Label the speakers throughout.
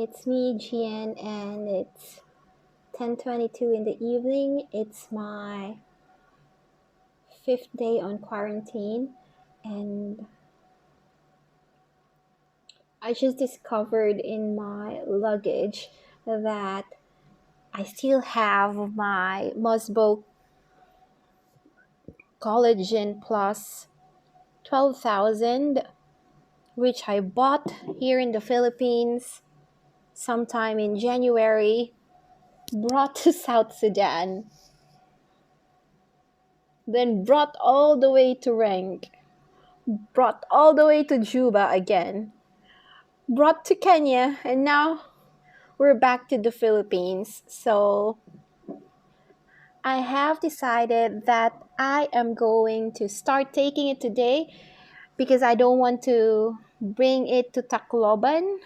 Speaker 1: It's me, Gian, and it's 10:22 in the evening. It's my fifth day on quarantine, and I just discovered in my luggage that I still have my Mosbeau Collagen Plus 12,000, which I bought here in the Philippines sometime in January, brought to South Sudan, then brought all the way to Rank, brought all the way to Juba again, brought to Kenya, and now we're back to the Philippines. So I have decided that I am going to start taking it today because I don't want to bring it to Tacloban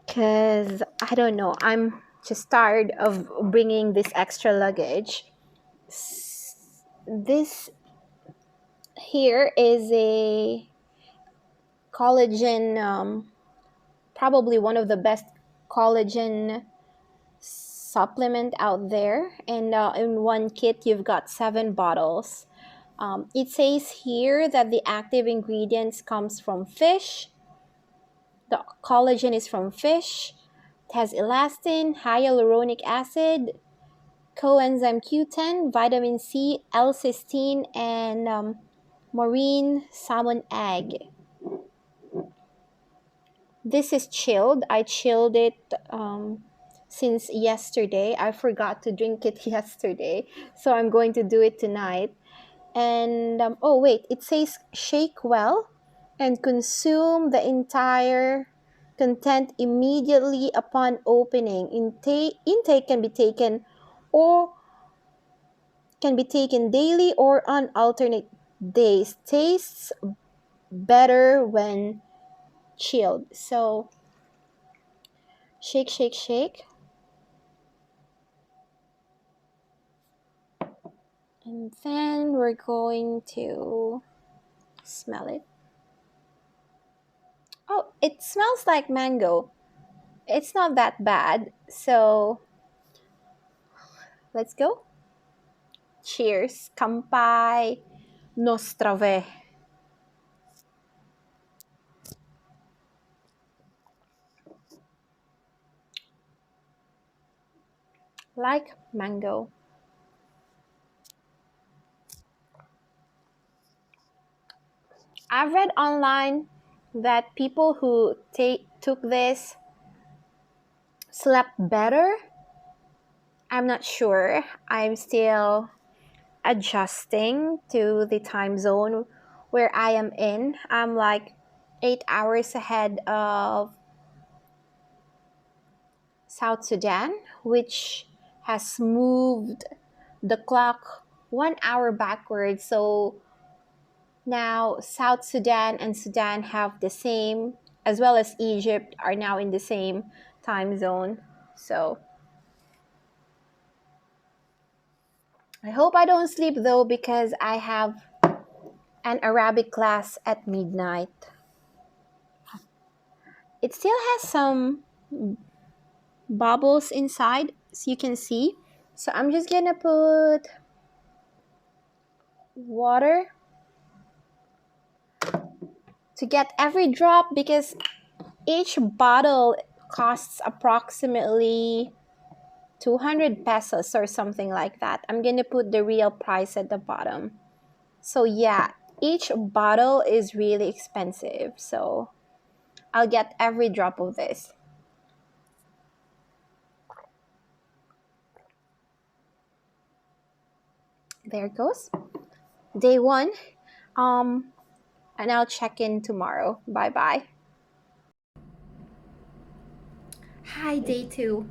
Speaker 1: because I don't know. I'm just tired of bringing this extra luggage. This here is a collagen, probably one of the best collagen supplement out there, and in one kit you've got 7 bottles. It says here that the active ingredients comes from fish. The collagen is from fish. It has elastin, hyaluronic acid, coenzyme Q10, vitamin C, L-cysteine, and marine salmon egg. This is chilled. I chilled it since yesterday. I forgot to drink it yesterday, so I'm going to do it tonight. And oh wait, it says shake well and consume the entire content immediately upon opening. Intake can be taken daily or on alternate days. Tastes better when chilled. So shake, shake, shake. And then we're going to smell it. Oh, it smells like mango. It's not that bad. So let's go. Cheers. Kampai Nostrave. Like mango. I've read online that people who took this slept better. I'm not sure. I'm still adjusting to the time zone where I am in. I'm like 8 hours ahead of South Sudan, which has moved the clock 1 hour backwards. So now South Sudan and Sudan have the same, as well as Egypt, are now in the same time zone. So I hope I don't sleep though, because I have an Arabic class at midnight. It still has some bubbles inside, so you can see. So I'm just gonna put water to get every drop, because each bottle costs approximately 200 pesos or something like that. I'm gonna put the real price at the bottom. So yeah, each bottle is really expensive. So I'll get every drop of this. There it goes. Day 1. And I'll check in tomorrow. Bye bye. Hi, day 2.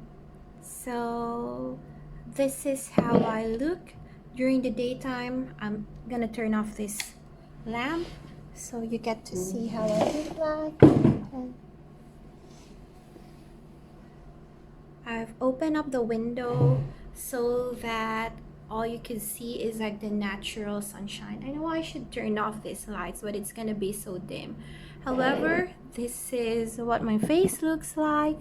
Speaker 1: So this is how I look during the daytime. I'm gonna turn off this lamp so you get to see how I look like. And I've opened up the window so that all you can see is like the natural sunshine. I know I should turn off these lights, but it's gonna be so dim. However, this is what my face looks like.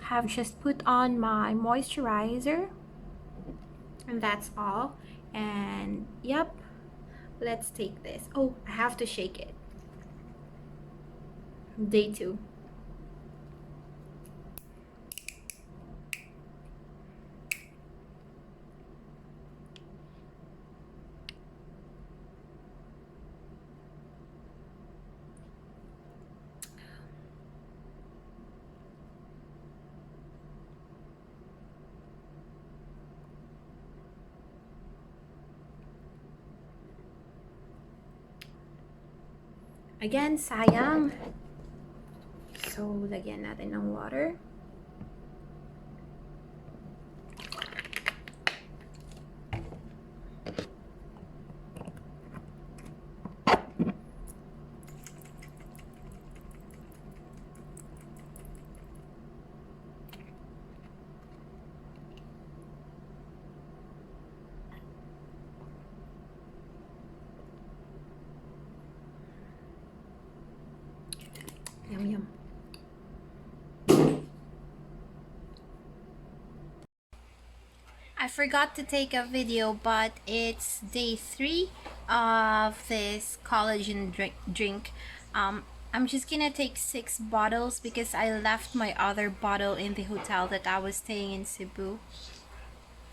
Speaker 1: Have just put on my moisturizer, and that's all. And yep, let's take this. Oh, I have to shake it. Day 2. Again, sayang. So, lagyan natin ng water. Yum, yum. I forgot to take a video, but it's day 3 of this collagen drink. I'm just gonna take 6 bottles because I left my other bottle in the hotel that I was staying in Cebu.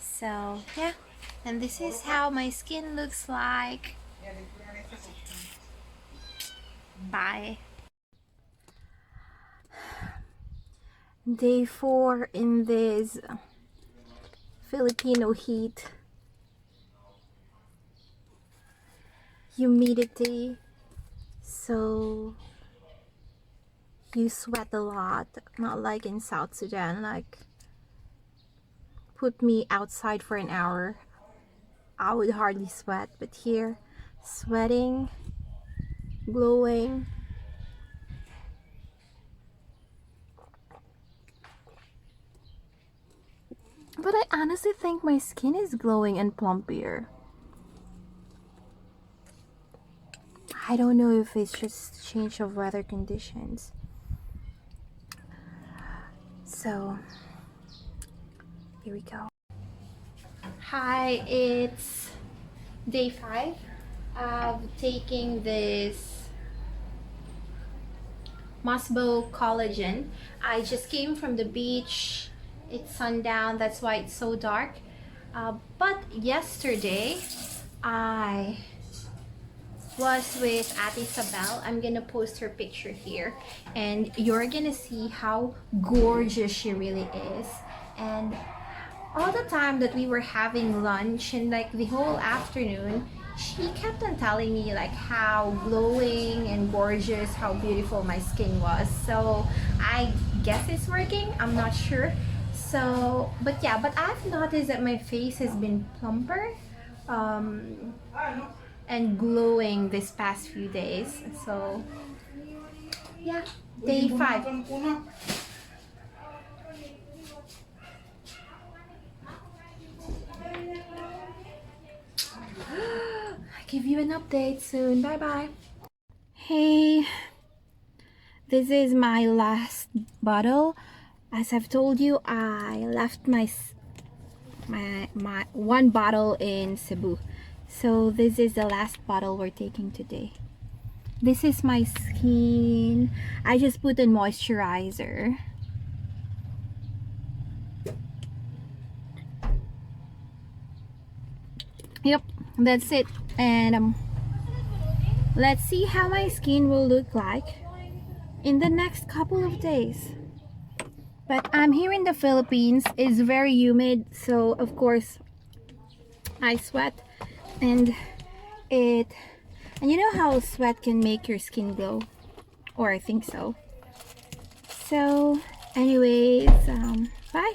Speaker 1: So yeah, and this is how my skin looks like. Bye. Day 4 in this Filipino heat. Humidity, so you sweat a lot, not like in South Sudan. Like, put me outside for an hour, I would hardly sweat, but here, sweating, glowing. But I honestly think my skin is glowing and plumpier. I don't know if it's just change of weather conditions. So, here we go. Hi, it's day 5 of taking this Mosbeau Collagen. I just came from the beach. It's sundown, that's why it's so dark. But yesterday, I was with Ate Isabel. I'm gonna post her picture here, and you're gonna see how gorgeous she really is. And all the time that we were having lunch and like the whole afternoon, she kept on telling me like how glowing and gorgeous, how beautiful my skin was. So I guess it's working, I'm not sure. So, but yeah, but I've noticed that my face has been plumper and glowing this past few days. So yeah, day 5. Give you an update soon. Bye bye. Hey, this is my last bottle. As I've told you, I left my one bottle in Cebu, so this is the last bottle we're taking today. This is my skin. I just put in moisturizer. Yep, that's it. And let's see how my skin will look like in the next couple of days. But I'm here in the Philippines. It's very humid, so of course I sweat, and you know how sweat can make your skin glow, or I think so. So anyways, bye.